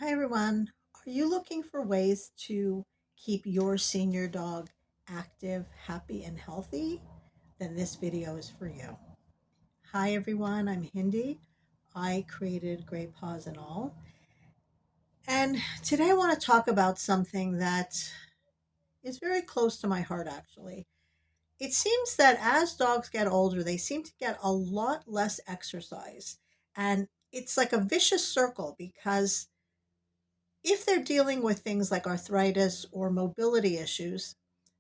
Hi, everyone. Are you looking for ways to keep your senior dog active, happy, and healthy? Then this video is for you. Hi, everyone. I'm Hindi. I created Great Paws and All. And today I want to talk about something that is very close to my heart, actually. It seems that as dogs get older, they seem to get a lot less exercise. And it's like a vicious circle because if they're dealing with things like arthritis or mobility issues,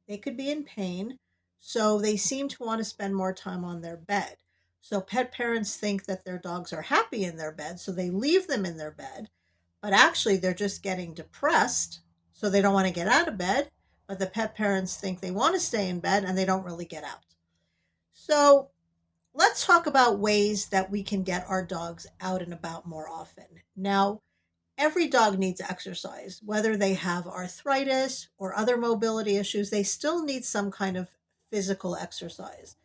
they could be in pain. So they seem to want to spend more time on their bed. So pet parents think that their dogs are happy in their bed, so they leave them in their bed. But actually, they're just getting depressed, so they don't want to get out of bed. But the pet parents think they want to stay in bed and they don't really get out. So let's talk about ways that we can get our dogs out and about more often. Now, every dog needs exercise, whether they have arthritis or other mobility issues, they still need some kind of physical exercise.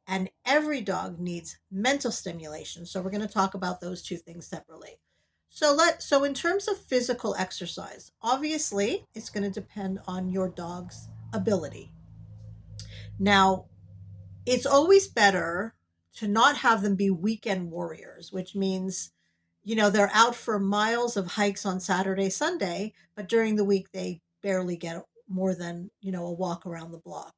And every dog needs mental stimulation. So we're going to talk about those two things separately. So in terms of physical exercise, obviously it's going to depend on your dog's ability. Now, it's always better to not have them be weekend warriors, which means, they're out for miles of hikes on Saturday, Sunday, but during the week they barely get more than, a walk around the block.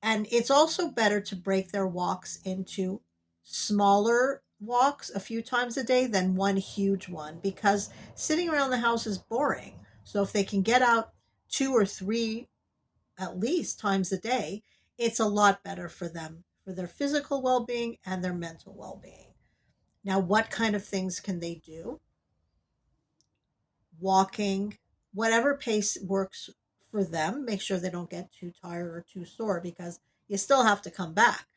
And it's also better to break their walks into smaller walks a few times a day than one huge one because sitting around the house is boring. So if they can get out two or three at least times a day, it's a lot better for them, for their physical well being and their mental well being. Now, what kind of things can they do? Walking, whatever pace works for them. Make sure they don't get too tired or too sore because you still have to come back.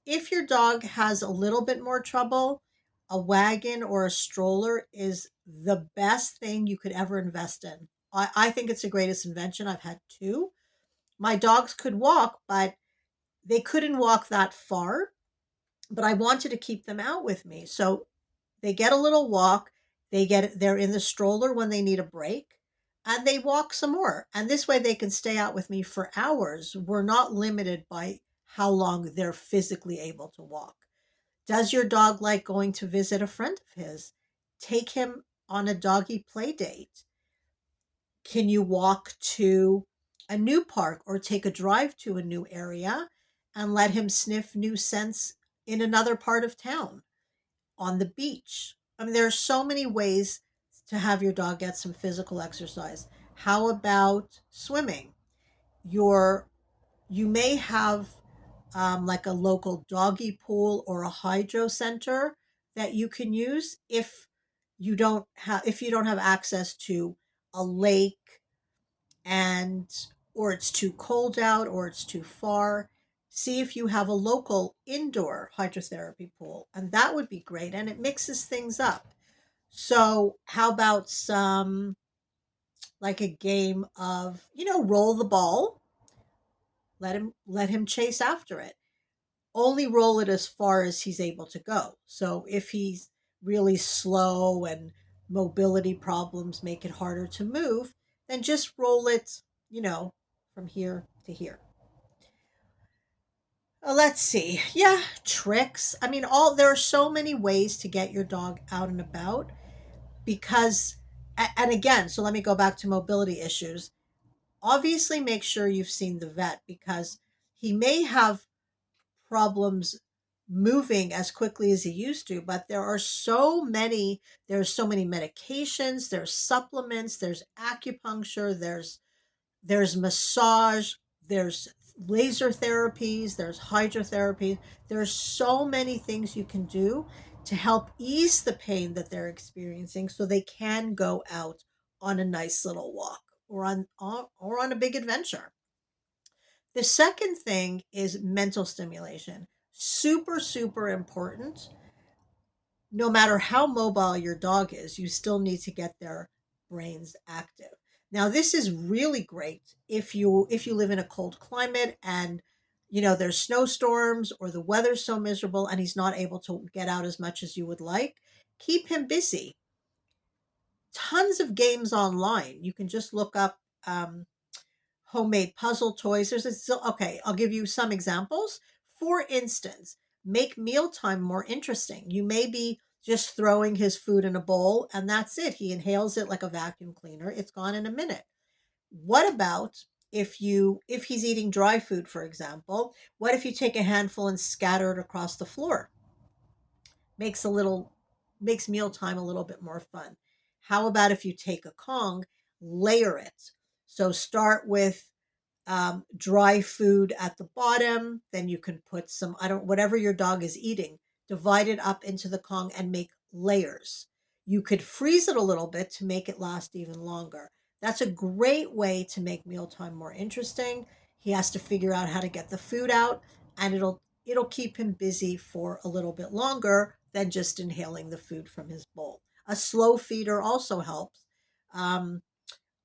If your dog has a little bit more trouble, a wagon or a stroller is the best thing you could ever invest in. I think it's the greatest invention. I've had two. My dogs could walk, but they couldn't walk that far, but I wanted to keep them out with me. So they get a little walk, they're in the stroller when they need a break, and they walk some more. And this way they can stay out with me for hours. We're not limited by how long they're physically able to walk. Does your dog like going to visit a friend of his? Take him on a doggy play date. Can you walk to a new park or take a drive to a new area and let him sniff new scents in another part of town, on the beach? I mean, there are so many ways to have your dog get some physical exercise. How about swimming? Your you may have like a local doggy pool or a hydro center that you can use if you don't have access to a lake, and or it's too cold out or it's too far. See if you have a local indoor hydrotherapy pool, and that would be great, and it mixes things up. So how about some, like a game of, roll the ball, let him chase after it. Only roll it as far as he's able to go. So if he's really slow and mobility problems make it harder to move, then just roll it, you know, from here to here. Let's see. Yeah, tricks. I mean, all there are so many ways to get your dog out and about because and again, so let me go back to mobility issues. Obviously make sure you've seen the vet because he may have problems moving as quickly as he used to, but there's so many medications, there's supplements, there's acupuncture, there's massage, there's laser therapies, there's hydrotherapy. There's so many things you can do to help ease the pain that they're experiencing so they can go out on a nice little walk or on a big adventure. The second thing is mental stimulation. Super, super important. No matter how mobile your dog is, you still need to get their brains active. Now, this is really great if you live in a cold climate and there's snowstorms or the weather's so miserable and he's not able to get out as much as you would like. Keep him busy. tons of games online. You can just look up homemade puzzle toys. Okay, I'll give you some examples. For instance, make mealtime more interesting. You may be just throwing his food in a bowl and that's it. He inhales it like a vacuum cleaner. It's gone in a minute. What about if he's eating dry food, for example, what if you take a handful and scatter it across the floor? Makes a little Makes mealtime a little bit more fun. How about if you take a Kong, layer it? So start with dry food at the bottom. Then you can put some, I don't, whatever your dog is eating, divide it up into the Kong and make layers. You could freeze it a little bit to make it last even longer. That's a great way to make mealtime more interesting. He has to figure out how to get the food out, and it'll keep him busy for a little bit longer than just inhaling the food from his bowl. A slow feeder also helps. Um,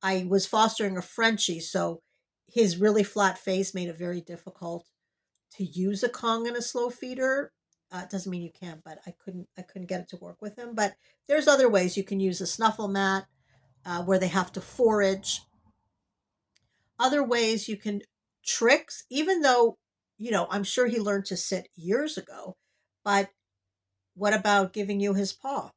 I was fostering a Frenchie, so his really flat face made it very difficult to use a Kong and a slow feeder. It doesn't mean you can't, but I couldn't get it to work with him. But there's other ways you can use a snuffle mat where they have to forage. Other ways you can tricks, even though I'm sure he learned to sit years ago. But what about giving you his paw?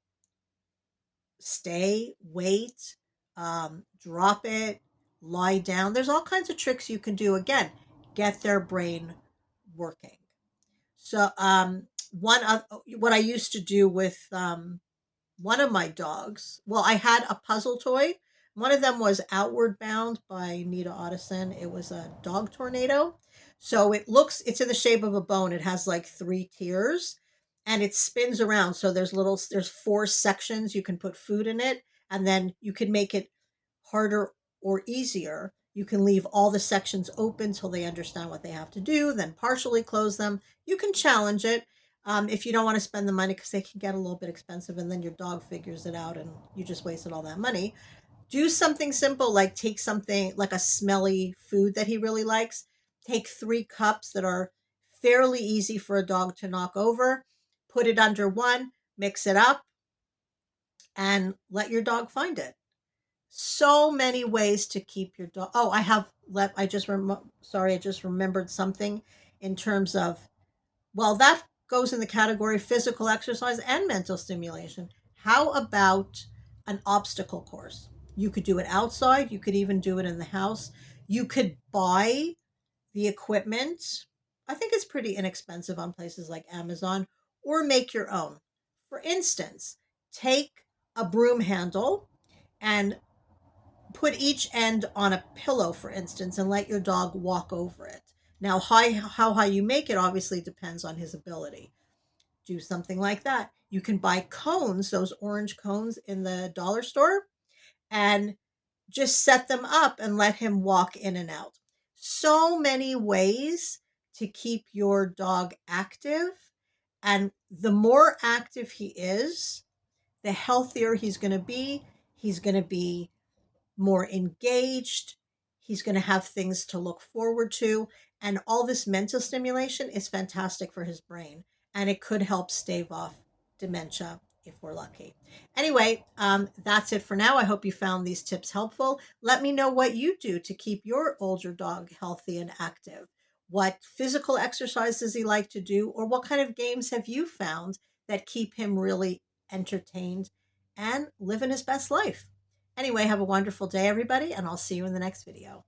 Stay, wait, drop it, lie down. There's all kinds of tricks you can do. Again, get their brain working. So, what I used to do with one of my dogs, well, I had a puzzle toy. One of them was Outward Bound by Nita Otteson. It was a dog tornado. So it's in the shape of a bone. It has like 3 tiers and it spins around. So there's 4 sections. You can put food in it and then you can make it harder or easier. You can leave all the sections open till they understand what they have to do, then partially close them. You can challenge it if you don't want to spend the money because they can get a little bit expensive and then your dog figures it out and you just wasted all that money. Do something simple like take something like a smelly food that he really likes. Take 3 cups that are fairly easy for a dog to knock over, put it under one, mix it up, and let your dog find it. So many ways to keep your dog. Oh, I just remembered something in terms of, well, that goes in the category physical exercise and mental stimulation. How about an obstacle course? You could do it outside, you could even do it in the house. You could buy the equipment. I think it's pretty inexpensive on places like Amazon, or make your own. For instance, take a broom handle and put each end on a pillow, for instance, and let your dog walk over it. Now, how high you make it obviously depends on his ability. Do something like that. You can buy cones, those orange cones in the dollar store, and just set them up and let him walk in and out. So many ways to keep your dog active. And the more active he is, the healthier he's going to be. He's going to be more engaged. He's going to have things to look forward to. And all this mental stimulation is fantastic for his brain. And it could help stave off dementia if we're lucky. Anyway, that's it for now. I hope you found these tips helpful. Let me know what you do to keep your older dog healthy and active. What physical exercise does he like to do? Or what kind of games have you found that keep him really entertained and living his best life? Anyway, have a wonderful day, everybody, and I'll see you in the next video.